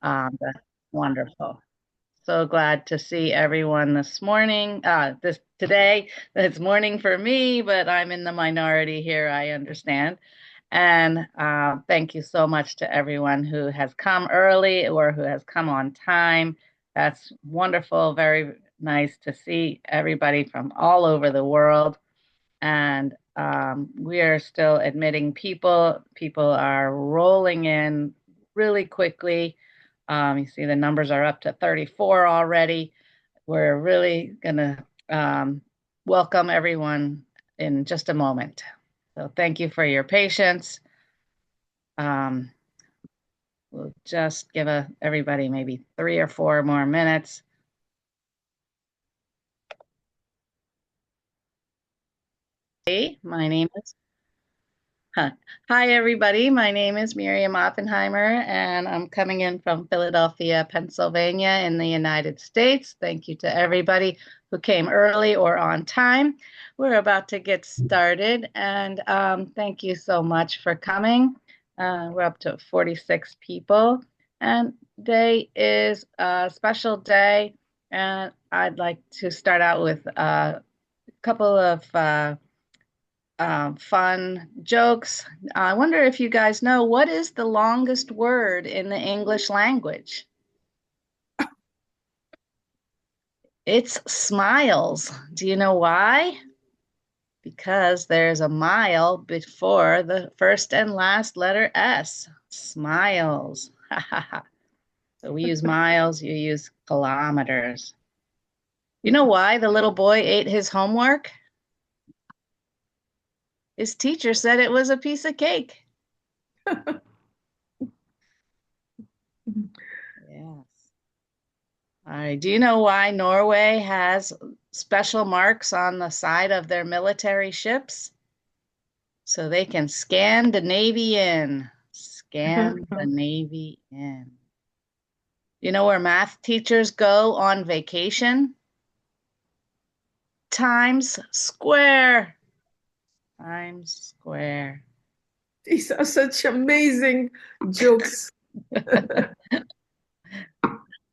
That's wonderful. So glad to see everyone this morning. This today. It's morning for me, but I'm in the minority here, I understand. And thank you so much to everyone who has come early or who has come on time. That's wonderful. Very nice to see everybody from all over the world. And we are still admitting people. People are rolling in really quickly. You see the numbers are up to 34 already. We're really going to welcome everyone in just a moment. So thank you for your patience. Um, we'll just give everybody maybe 3 or 4 more minutes. Hey, my name is Hi, everybody. My name is Miriam Oppenheimer, and I'm coming in from Philadelphia, Pennsylvania, in the United States. Thank you to everybody who came early or on time. We're about to get started, and thank you so much for coming. We're up to 46 people, and today is a special day, and I'd like to start out with a couple of fun jokes. I wonder if you guys know what is the longest word in the English language? It's smiles. Do you know why? Because there's a mile before the first and last letter S. Smiles. So we use miles, you use kilometers. You know why the little boy ate his homework? His teacher said it was a piece of cake. Yes. All right. Do you know why Norway has special marks on the side of their military ships? So they can scan the Navy in. Scan the Navy in. You know where math teachers go on vacation? Times Square. Times Square. These are such amazing jokes.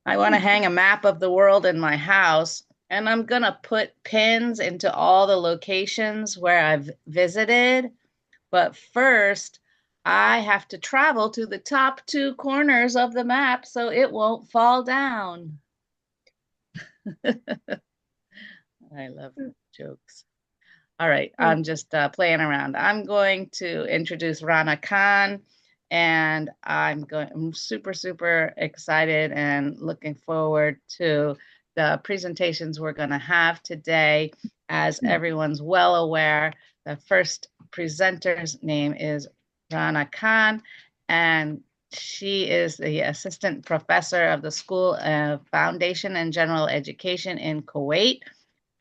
I want to hang a map of the world in my house, and I'm going to put pins into all the locations where I've visited. But first, I have to travel to the top 2 corners of the map so it won't fall down. I love jokes. All right, I'm just playing around. I'm going to introduce Rana Khan, and I'm super, super excited and looking forward to the presentations we're going to have today. As everyone's well aware, the first presenter's name is Rana Khan, and she is the assistant professor of the School of Foundation and General Education in Kuwait,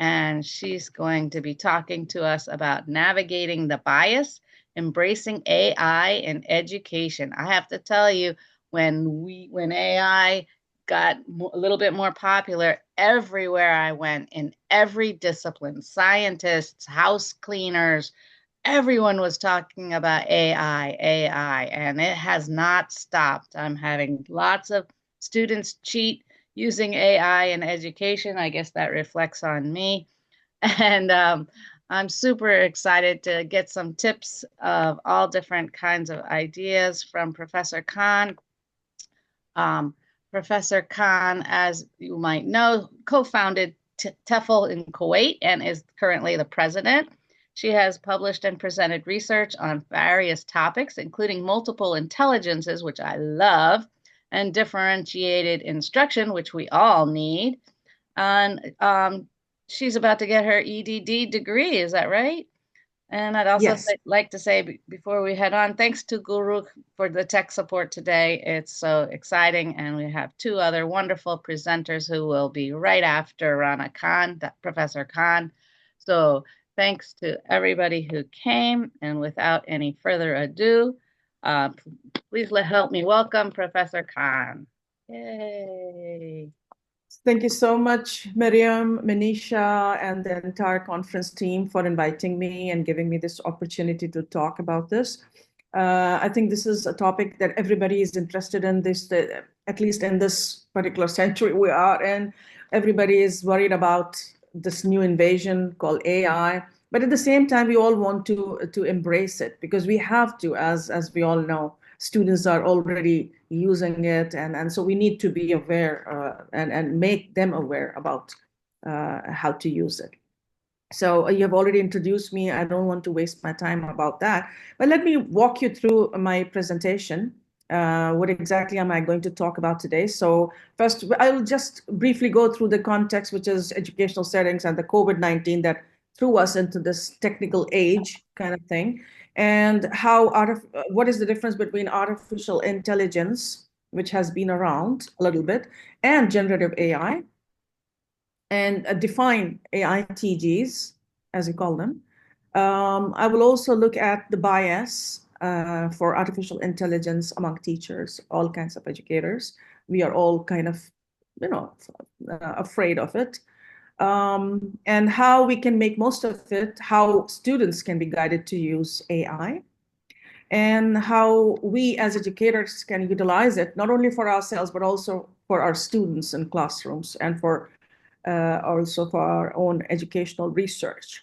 and she's going to be talking to us about navigating the bias, embracing AI in education. I have to tell you, when AI got a little bit more popular, everywhere I went in every discipline, scientists, house cleaners, everyone was talking about AI, and it has not stopped. I'm having lots of students cheat using AI in education. I guess that reflects on me. And I'm super excited to get some tips of all different kinds of ideas from Professor Khan. Um, Professor Khan, as you might know, co-founded TEFL in Kuwait and is currently the president. She has published and presented research on various topics, including multiple intelligences, which I love, and differentiated instruction, which we all need. And she's about to get her EDD degree. Is that right? And I'd also Yes. like to say before we head on, thanks to Guru for the tech support today. It's so exciting. And we have 2 other wonderful presenters who will be right after Rana Khan, Professor Khan. So thanks to everybody who came. And without any further ado, uh, please help me welcome Professor Khan. Yay. Thank you so much, Miriam, Manisha, and the entire conference team for inviting me and giving me this opportunity to talk about this. I think this is a topic that everybody is interested in. at least in this particular century we are in. Everybody is worried about this new invasion called AI. But at the same time, we all want to embrace it because we have to, as we all know, students are already using it, and so we need to be aware and make them aware about how to use it. So you have already introduced me. I don't want to waste my time about that. But let me walk you through my presentation. What exactly am I going to talk about today? So first, I will just briefly go through the context, which is educational settings and the COVID-19 that threw us into this technical age kind of thing, and what is the difference between artificial intelligence, which has been around a little bit, and generative AI, and define AITGs, as we call them. I will also look at the bias for artificial intelligence among teachers, all kinds of educators. We are all kind of, you know, afraid of it. And how we can make most of it, how students can be guided to use AI, and how we as educators can utilize it, not only for ourselves, but also for our students in classrooms and for also for our own educational research.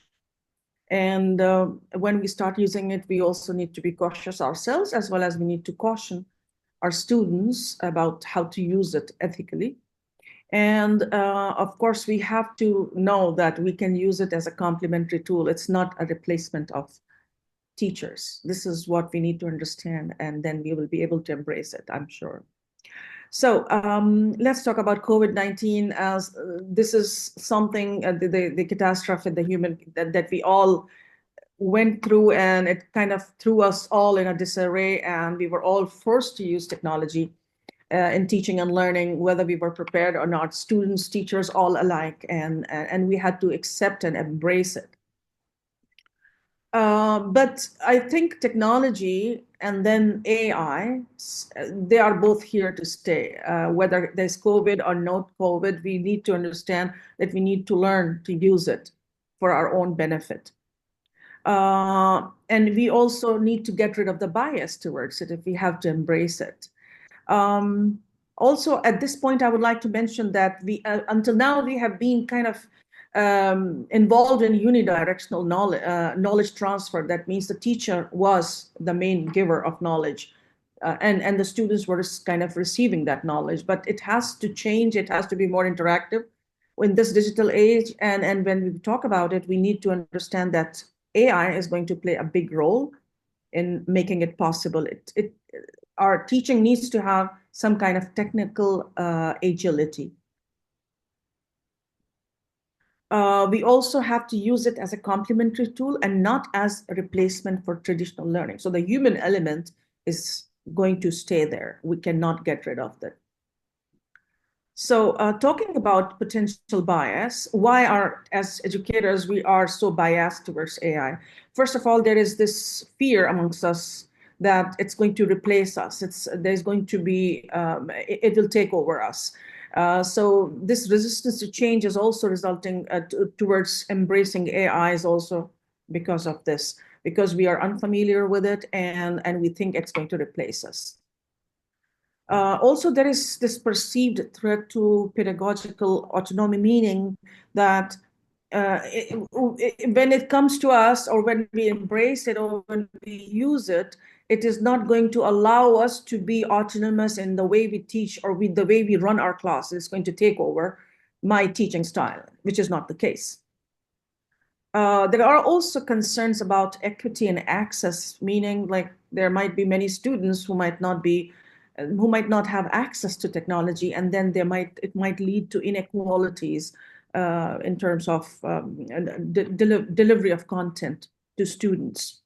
And when we start using it, we also need to be cautious ourselves, as well as we need to caution our students about how to use it ethically. And of course, we have to know that we can use it as a complementary tool. It's not a replacement of teachers. This is what we need to understand, and then we will be able to embrace it, I'm sure. So let's talk about COVID-19 as this is something, the catastrophe, the human that we all went through, and it kind of threw us all in a disarray, and we were all forced to use technology in teaching and learning, whether we were prepared or not, students, teachers, all alike, and we had to accept and embrace it. But I think technology and then AI, they are both here to stay. Whether there's COVID or not COVID, we need to understand that we need to learn to use it for our own benefit. And we also need to get rid of the bias towards it if we have to embrace it. Um, Also, at this point, I would like to mention that until now, we have been kind of involved in unidirectional knowledge transfer. That means the teacher was the main giver of knowledge, and the students were kind of receiving that knowledge. But it has to change. It has to be more interactive in this digital age. And when we talk about it, we need to understand that AI is going to play a big role in making it possible. Our teaching needs to have some kind of technical agility. We also have to use it as a complementary tool and not as a replacement for traditional learning. So the human element is going to stay there. We cannot get rid of that. So talking about potential bias, why as educators, we are so biased towards AI? First of all, there is this fear amongst us that it's going to replace us. There's going to be, it will take over us. So this resistance to change is also resulting towards embracing AI is also because of this, because we are unfamiliar with it and we think it's going to replace us. Also, there is this perceived threat to pedagogical autonomy, meaning that when it comes to us, or when we embrace it, or when we use it, it is not going to allow us to be autonomous in the way we teach or the way we run our class. It's going to take over my teaching style, which is not the case. There are also concerns about equity and access, meaning like there might be many students who might not have access to technology, and then it might lead to inequalities in terms of delivery of content to students.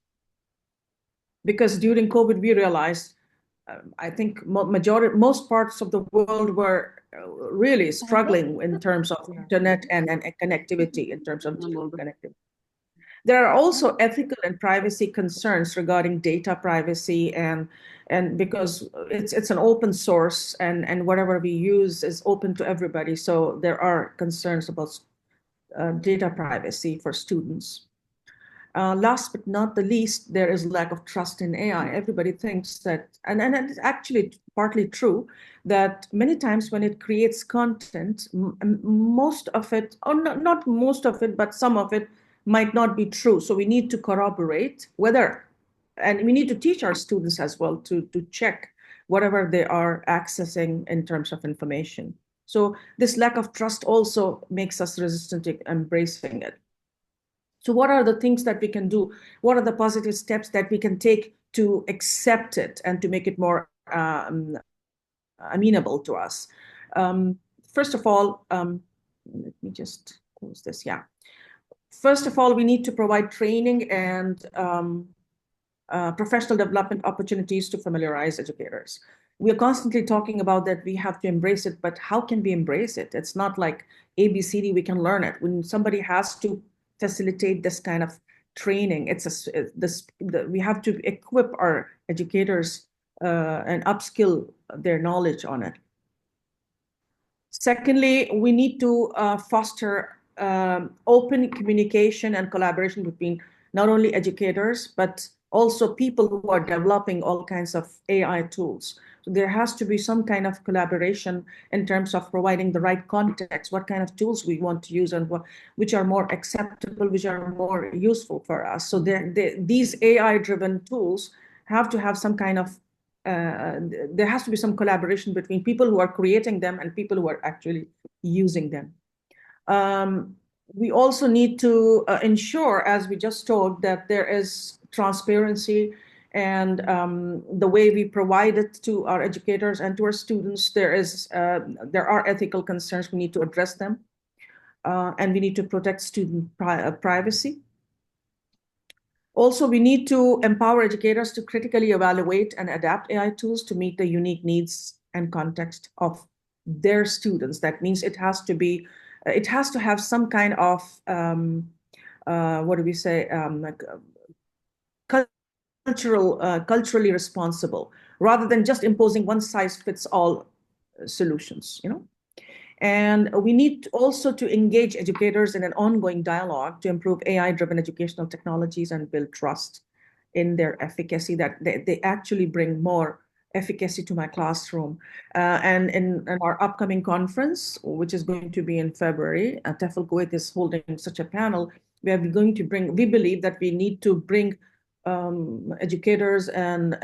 Because during COVID, we realized, I think most parts of the world were really struggling in terms of internet and connectivity, in terms of connectivity. There are also ethical and privacy concerns regarding data privacy, and because it's an open source, and whatever we use is open to everybody. So there are concerns about data privacy for students. Last but not the least, there is lack of trust in AI. Everybody thinks that, and it's actually partly true, that many times when it creates content, most of it, or not most of it, but some of it might not be true. So we need to corroborate whether, and we need to teach our students as well to check whatever they are accessing in terms of information. So this lack of trust also makes us resistant to embracing it. So what are the things that we can do? What are the positive steps that we can take to accept it and to make it more amenable to us? First of all, let me just close this. Yeah. First of all, we need to provide training and professional development opportunities to familiarize educators. We are constantly talking about that we have to embrace it, but how can we embrace it? It's not like ABCD, we can learn it. When somebody has to facilitate this kind of training, we have to equip our educators and upskill their knowledge on it. Secondly, we need to foster open communication and collaboration between not only educators, but also people who are developing all kinds of AI tools. So there has to be some kind of collaboration in terms of providing the right context, what kind of tools we want to use and which are more acceptable, which are more useful for us. So these AI-driven tools have to have some kind of there has to be some collaboration between people who are creating them and people who are actually using them. We also need to ensure, as we just told, that there is transparency and the way we provide it to our educators and to our students, there are ethical concerns. We need to address them, and we need to protect student privacy. Also, we need to empower educators to critically evaluate and adapt AI tools to meet the unique needs and context of their students. That means it has to have some kind of, what do we say, like, culturally responsible, rather than just imposing one size fits all solutions, And we need also to engage educators in an ongoing dialogue to improve AI-driven educational technologies and build trust in their efficacy, that they actually bring more efficacy to my classroom. And in our upcoming conference, which is going to be in February, TEFL Kuwait is holding such a panel where we believe that we need to bring educators and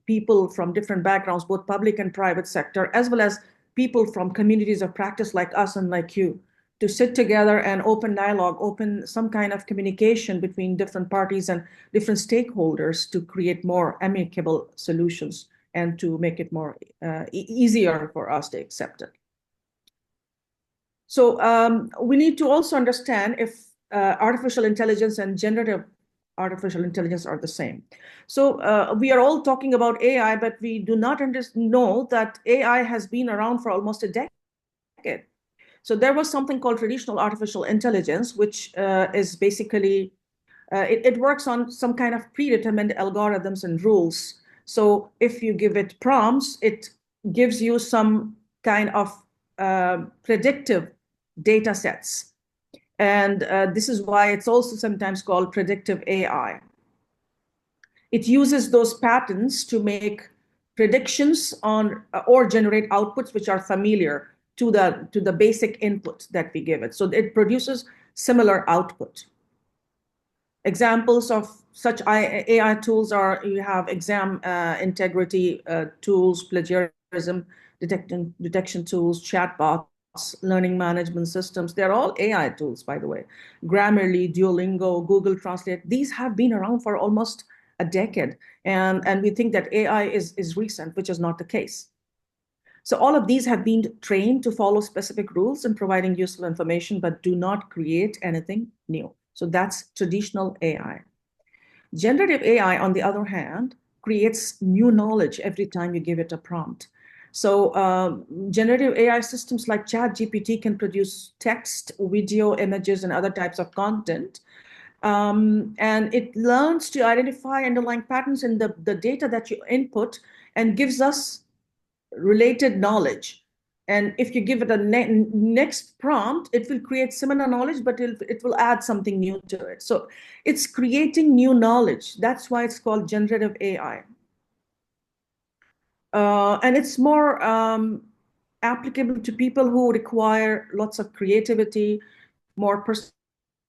people from different backgrounds, both public and private sector, as well as people from communities of practice like us and like you, to sit together and open dialogue, open some kind of communication between different parties and different stakeholders to create more amicable solutions and to make it more easier for us to accept it. So we need to also understand if artificial intelligence and generative artificial intelligence are the same. So we are all talking about AI, but we do not know that AI has been around for almost a decade. So there was something called traditional artificial intelligence, which is basically, it works on some kind of predetermined algorithms and rules. So if you give it prompts, it gives you some kind of predictive data sets. And this is why it's also sometimes called predictive AI. It uses those patterns to make predictions on or generate outputs which are familiar to the basic input that we give it. So it produces similar output. Examples of such AI tools are, you have exam integrity tools, plagiarism detection tools, chatbots, learning management systems. They're all AI tools, by the way. Grammarly, Duolingo, Google Translate. These have been around for almost a decade. And we think that AI is recent, which is not the case. So all of these have been trained to follow specific rules and providing useful information, but do not create anything new. So that's traditional AI. Generative AI, on the other hand, creates new knowledge every time you give it a prompt. So generative AI systems like ChatGPT can produce text, video, images, and other types of content. And it learns to identify underlying patterns in the data that you input and gives us related knowledge. And if you give it a next prompt, it will create similar knowledge, but it will add something new to it. So it's creating new knowledge. That's why it's called generative AI. And it's more applicable to people who require lots of creativity, more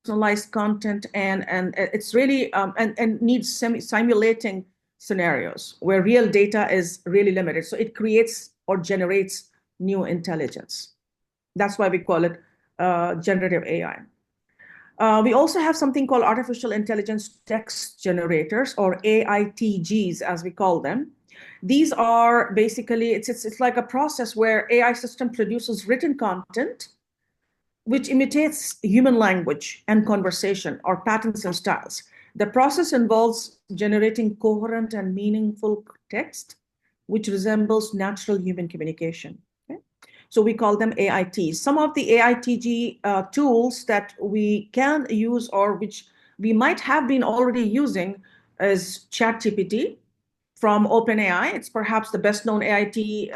personalized content, and it's really and needs simulating scenarios where real data is really limited. So it creates or generates new intelligence. That's why we call it generative AI. We also have something called artificial intelligence text generators, or AITGs, as we call them. These are basically, it's like a process where AI system produces written content which imitates human language and conversation or patterns and styles. The process involves generating coherent and meaningful text, which resembles natural human communication. Okay? So we call them AITs. Some of the AITG tools that we can use or which we might have been already using is ChatGPT from OpenAI. It's perhaps the best known AITG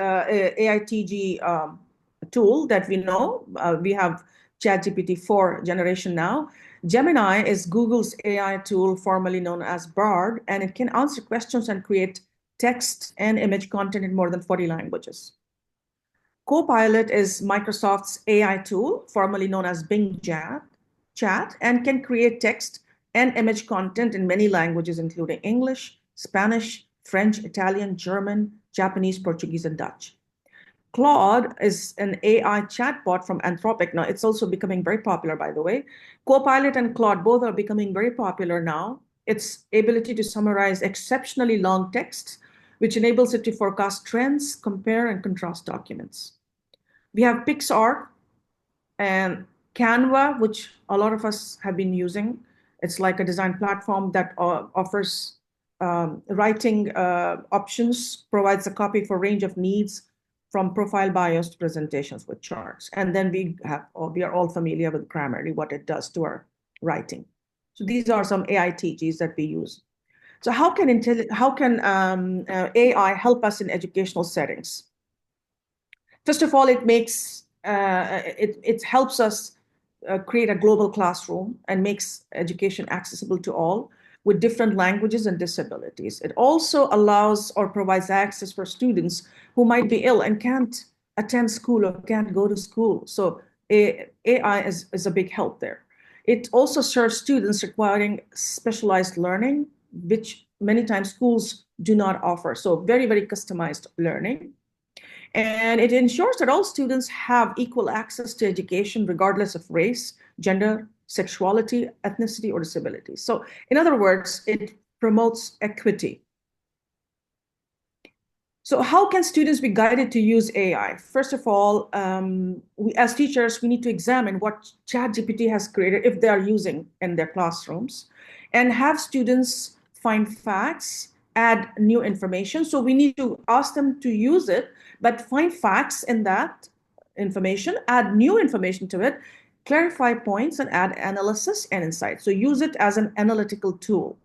tool that we know. We have ChatGPT 4 generation now. Gemini is Google's AI tool, formerly known as Bard, and it can answer questions and create text and image content in more than 40 languages. Copilot is Microsoft's AI tool, formerly known as Bing Chat, and can create text and image content in many languages, including English, Spanish, French, Italian, German, Japanese, Portuguese, and Dutch. Claude is an AI chatbot from Anthropic. Now, it's also becoming very popular, by the way. Copilot and Claude both are becoming very popular now. Its ability to summarize exceptionally long texts, which enables it to forecast trends, compare, and contrast documents. We have Pixar and Canva, which a lot of us have been using. It's like a design platform that offers writing options, provides a copy for a range of needs from profile bios to presentations with charts. And then we are all familiar with Grammarly, what it does to our writing. So these are some AITGs that we use. So how can AI help us in educational settings? First of all, it helps us create a global classroom and makes education accessible to all with different languages and disabilities. It also allows or provides access for students who might be ill and can't attend school or can't go to school. So AI is a big help there. It also serves students requiring specialized learning, which many times schools do not offer. So very, very customized learning. And it ensures that all students have equal access to education, regardless of race, gender, sexuality, ethnicity, or disability. So, in other words, it promotes equity. So, how can students be guided to use AI? First of all, as teachers, we need to examine what ChatGPT has created if they are using in their classrooms, and have students find facts, add new information. So we need to ask them to use it, but find facts in that information, add new information to it, clarify points, and add analysis and insight. So use it as an analytical tool.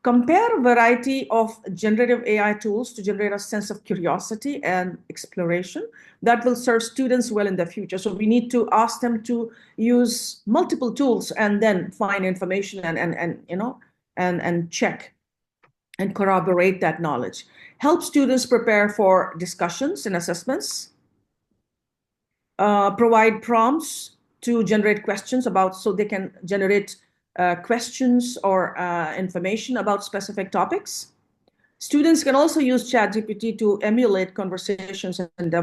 Compare a variety of generative AI tools to generate a sense of curiosity and exploration that will serve students well in the future. So we need to ask them to use multiple tools and then find information and check and corroborate that knowledge. Help students prepare for discussions and assessments. Provide prompts to generate questions so they can generate questions or information about specific topics. Students can also use ChatGPT to emulate conversations and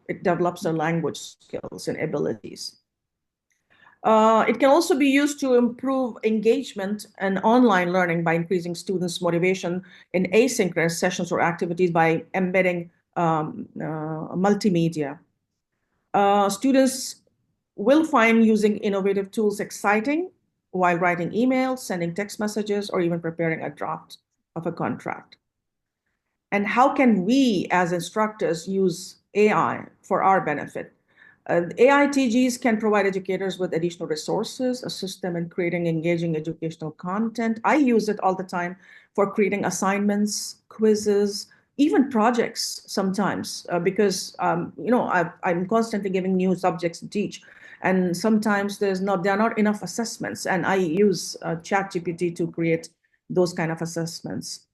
it develops their language skills and abilities. It can also be used to improve engagement and online learning by increasing students' motivation in asynchronous sessions or activities by embedding multimedia. Students will find using innovative tools exciting while writing emails, sending text messages, or even preparing a draft of a contract. And how can we as instructors use AI for our benefit? AITGs can provide educators with additional resources, assist them in creating engaging educational content. I use it all the time for creating assignments, quizzes, even projects sometimes, because I'm constantly giving new subjects to teach, and sometimes there are not enough assessments, and I use ChatGPT to create those kind of assessments.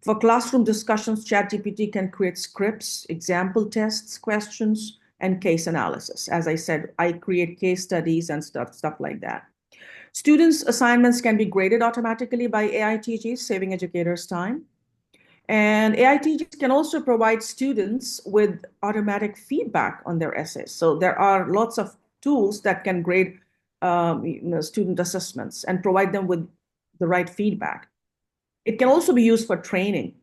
For classroom discussions, ChatGPT can create scripts, example tests, questions, and case analysis. As I said, I create case studies and stuff like that. Students' assignments can be graded automatically by AITGs, saving educators time. And AITGs can also provide students with automatic feedback on their essays. So there are lots of tools that can grade student assessments and provide them with the right feedback. It can also be used for training.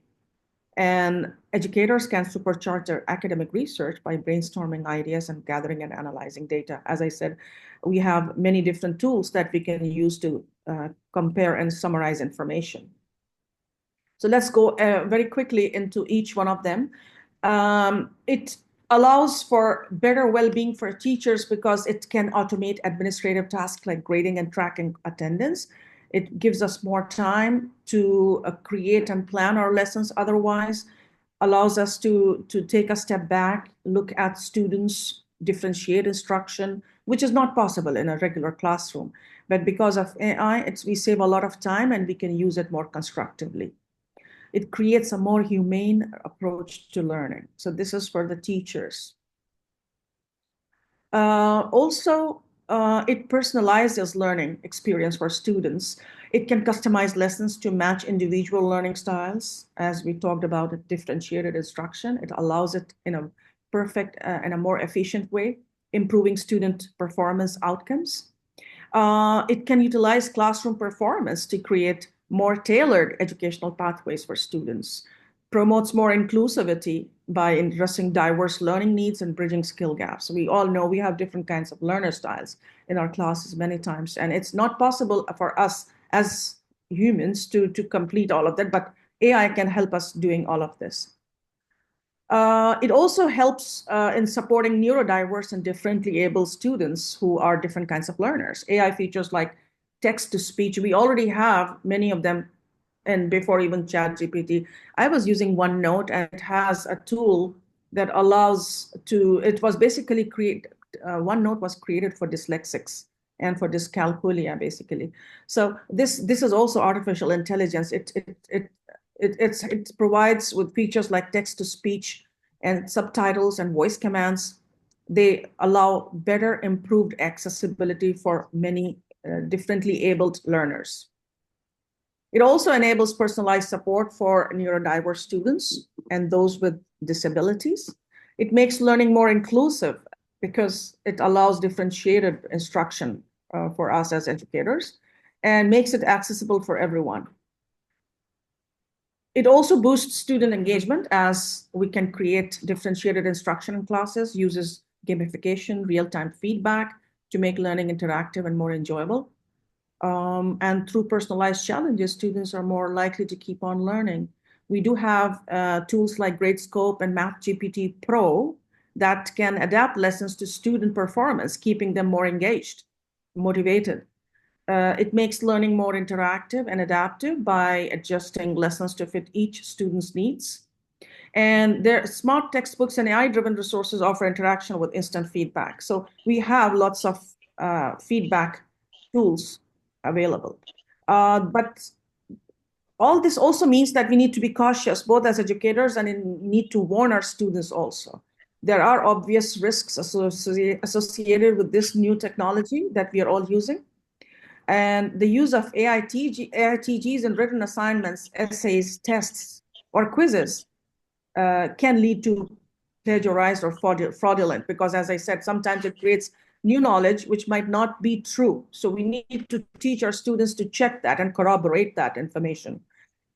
And educators can supercharge their academic research by brainstorming ideas and gathering and analyzing data. As I said, we have many different tools that we can use to compare and summarize information. So let's go very quickly into each one of them. It allows for better well-being for teachers because it can automate administrative tasks like grading and tracking attendance. It gives us more time to create and plan our lessons otherwise, allows us to take a step back, look at students, differentiate instruction, which is not possible in a regular classroom. But because of AI, we save a lot of time and we can use it more constructively. It creates a more humane approach to learning. So this is for the teachers. It personalizes learning experience for students. It can customize lessons to match individual learning styles. As we talked about differentiated instruction, it allows it in a perfect and a more efficient way, improving student performance outcomes. It can utilize classroom performance to create more tailored educational pathways for students, promotes more inclusivity by addressing diverse learning needs and bridging skill gaps. We all know we have different kinds of learner styles in our classes many times, and it's not possible for us as humans to complete all of that, but AI can help us doing all of this. It also helps in supporting neurodiverse and differently able students who are different kinds of learners. AI features like text to speech, we already have many of them. And before even ChatGPT, I was using OneNote, and it has a tool that allows it was basically OneNote was created for dyslexics and for dyscalculia, basically. So this is also artificial intelligence. It provides with features like text to speech and subtitles and voice commands. They allow better improved accessibility for many differently abled learners. It also enables personalized support for neurodiverse students and those with disabilities. It makes learning more inclusive because it allows differentiated instruction for us as educators and makes it accessible for everyone. It also boosts student engagement as we can create differentiated instruction in classes, uses gamification, real-time feedback to make learning interactive and more enjoyable. And through personalized challenges, students are more likely to keep on learning. We do have tools like Gradescope and MathGPT Pro that can adapt lessons to student performance, keeping them more engaged, motivated. It makes learning more interactive and adaptive by adjusting lessons to fit each student's needs. And their smart textbooks and AI-driven resources offer interaction with instant feedback. So we have lots of feedback tools available. But all this also means that we need to be cautious, both as educators and need to warn our students also. There are obvious risks associated with this new technology that we are all using. And the use of AITGs in written assignments, essays, tests, or quizzes can lead to plagiarized or fraudulent, because as I said, sometimes it creates new knowledge which might not be true. So we need to teach our students to check that and corroborate that information.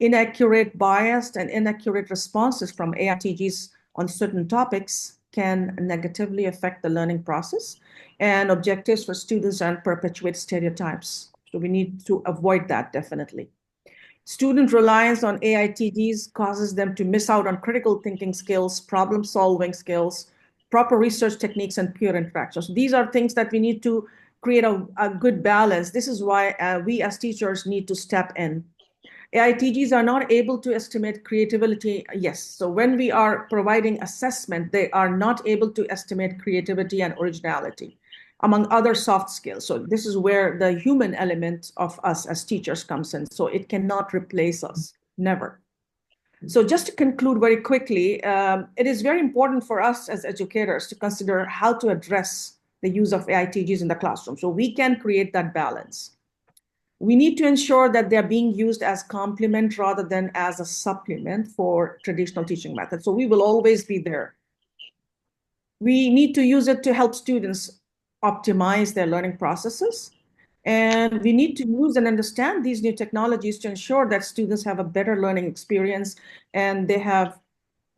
Inaccurate, biased, and inaccurate responses from AITGs on certain topics can negatively affect the learning process and objectives for students and perpetuate stereotypes. So we need to avoid that definitely. Student reliance on AITGs causes them to miss out on critical thinking skills, problem solving skills, proper research techniques, and peer interactions. These are things that we need to create a good balance. This is why we as teachers need to step in. AITGs are not able to estimate creativity. Yes. So when we are providing assessment, they are not able to estimate creativity and originality, among other soft skills. So this is where the human element of us as teachers comes in. So it cannot replace us, never. So just to conclude very quickly, it is very important for us as educators to consider how to address the use of AITGs in the classroom so we can create that balance. We need to ensure that they're being used as complement rather than as a supplement for traditional teaching methods. So we will always be there. We need to use it to help students optimize their learning processes. And we need to use and understand these new technologies to ensure that students have a better learning experience and they have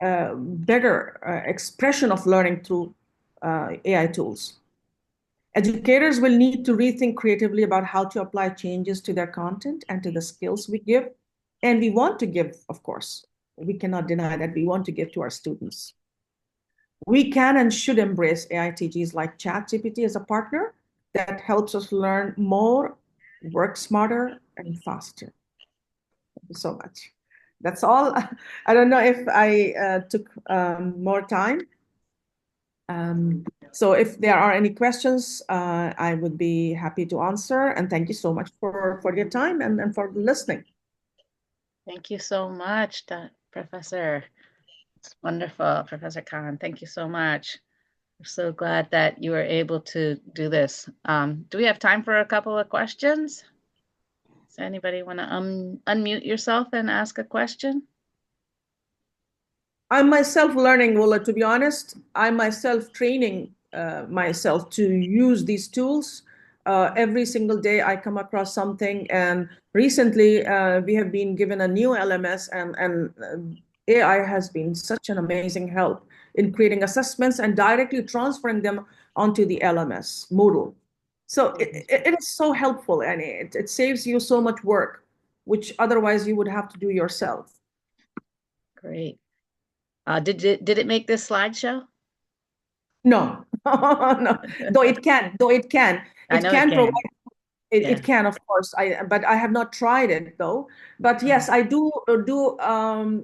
better expression of learning through AI tools. Educators will need to rethink creatively about how to apply changes to their content and to the skills we give. And we want to give, of course. We cannot deny that we want to give to our students. We can and should embrace AITGs like ChatGPT as a partner that helps us learn more, work smarter, and faster. Thank you so much. That's all. I don't know if I took more time. So if there are any questions, I would be happy to answer. And thank you so much for your time and for listening. Thank you so much, Professor. It's wonderful, Professor Khan. Thank you so much. We're so glad that you were able to do this. Do we have time for a couple of questions? Does anybody want to unmute yourself and ask a question? I'm myself learning, Willa, to be honest. I'm myself training myself to use these tools. Every single day I come across something. And recently we have been given a new LMS, and AI has been such an amazing help in creating assessments and directly transferring them onto the LMS, Moodle. So it is so helpful, and it saves you so much work, which otherwise you would have to do yourself. Great. Did it make this slideshow? No, no. Though it can, I it know it can provide. can. It Yeah. can, of course. But I have not tried it though. But Mhm. yes, I do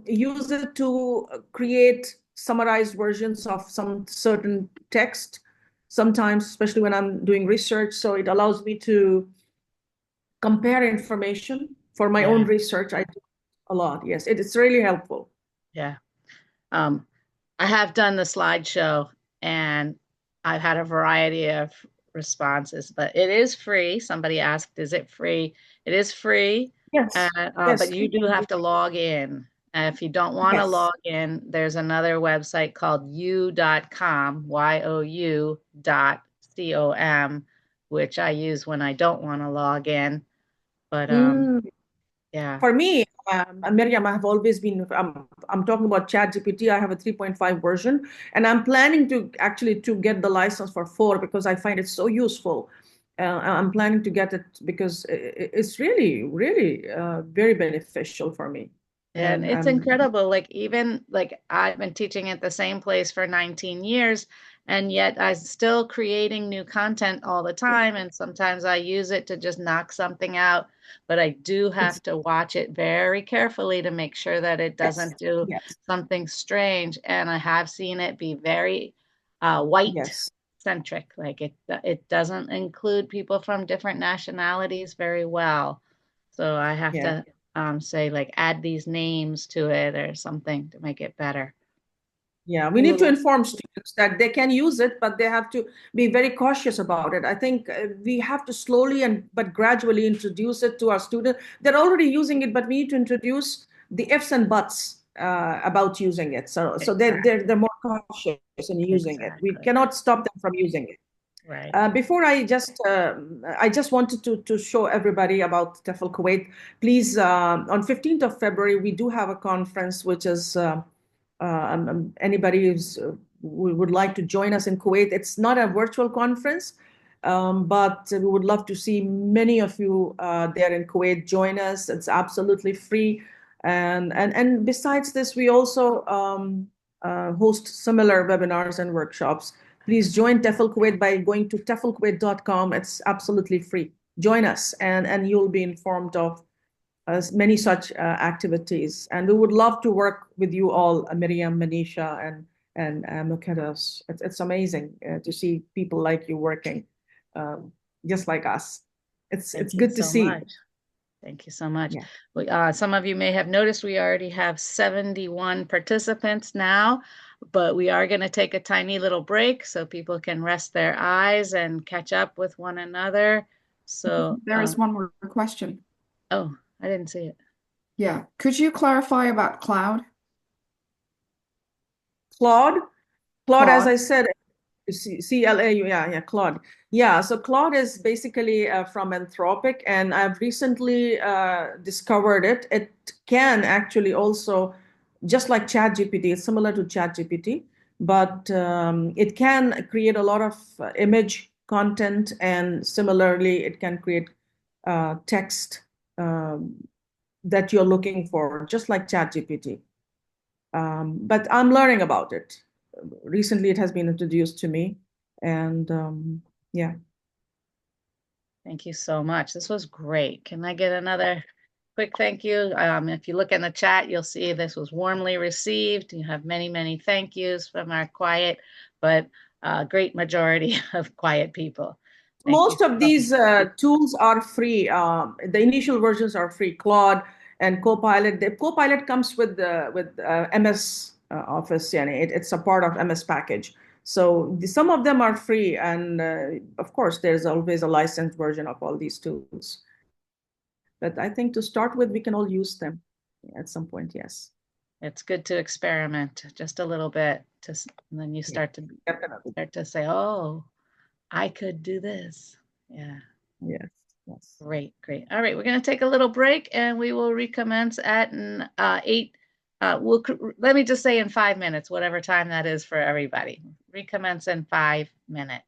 use it to create summarized versions of some certain text. Sometimes, especially when I'm doing research, so it allows me to compare information for my own Yeah. research. I do a lot. Yes, it's really helpful. Yeah. Um, I have done the slideshow and I've had a variety of responses, but it is free. Somebody asked, is it free? It is free, Yes, but yes, you do have to log in. If you don't want to yes. log in, there's another website called you.com, you.com, which I use when I don't want to log in. But Mm. yeah, For me, Miriam, I have always been, I'm talking about ChatGPT. I have a 3.5 version, and I'm planning to actually to get the license for 4 because I find it so useful. I'm planning to get it because it's really, really very beneficial for me. and And it's incredible. Like even like I've been teaching at the same place for 19 years, and yet I'm still creating new content all the time. And sometimes I use it to just knock something out, but I do it's, have to watch it very carefully to make sure that it yes, doesn't do yes, something strange. And I have seen it be very white yes, centric. Like it doesn't include people from different nationalities very well. So I have yeah. to say like add these names to it or something to make it better. Yeah, we need to inform students that they can use it, but they have to be very cautious about it. I think we have to slowly and but gradually introduce it to our students. They're already using it, but we need to introduce the ifs and buts about using it. So they're Exactly. more cautious in using it. We Exactly. cannot stop them from using it. Right. Before I just wanted to show everybody about TEFL Kuwait. Please, on 15th of February, we do have a conference, which is anybody who's would like to join us in Kuwait. It's not a virtual conference, but we would love to see many of you there in Kuwait join us. It's absolutely free. And besides this, we also host similar webinars and workshops. Please join TEFL Kuwait by going to teflkuwait.com. It's absolutely free. Join us and you'll be informed of many such activities. And we would love to work with you all, Miriam, Manisha, and Mukedas. It's amazing to see people like you working um, just like us. It's Thank you good to so see. much. Thank you so much. Yeah. Some of you may have noticed we already have 71 participants now, but we are going to take a tiny little break so people can rest their eyes and catch up with one another. So, There is one more question. oh, I didn't see it. Yeah. Could you clarify about cloud? Claude, Claude, as Claude. I said, CLAU, yeah, Claude. Yeah, so Claude is basically from Anthropic, and I've recently discovered it. It can actually also, just like ChatGPT, it's similar to ChatGPT, but it can create a lot of image content, and similarly, it can create text um, that you're looking for, just like ChatGPT. But I'm learning about it. Recently, it has been introduced to me, and yeah. Thank you so much. This was great. Can I get another quick thank you? If you look in the chat, you'll see this was warmly received. You have many, many thank yous from our quiet, but great majority of quiet people. Thank you Most of so these much. tools are free. The initial versions are free. Claude and Copilot. The Copilot comes with the with MS Office, and it's a part of MS package. So some of them are free, and of course, there's always a licensed version of all these tools. But I think to start with, we can all use them at some point. Yes. It's good to experiment just a little bit and then you Yeah, definitely. start to say, "Oh, I could do this." Yeah. Yes. Yes. Great, great. All right, we're going to take a little break and we will recommence at 8. Let me just say in 5 minutes, whatever time that is for everybody. Recommence in 5 minutes.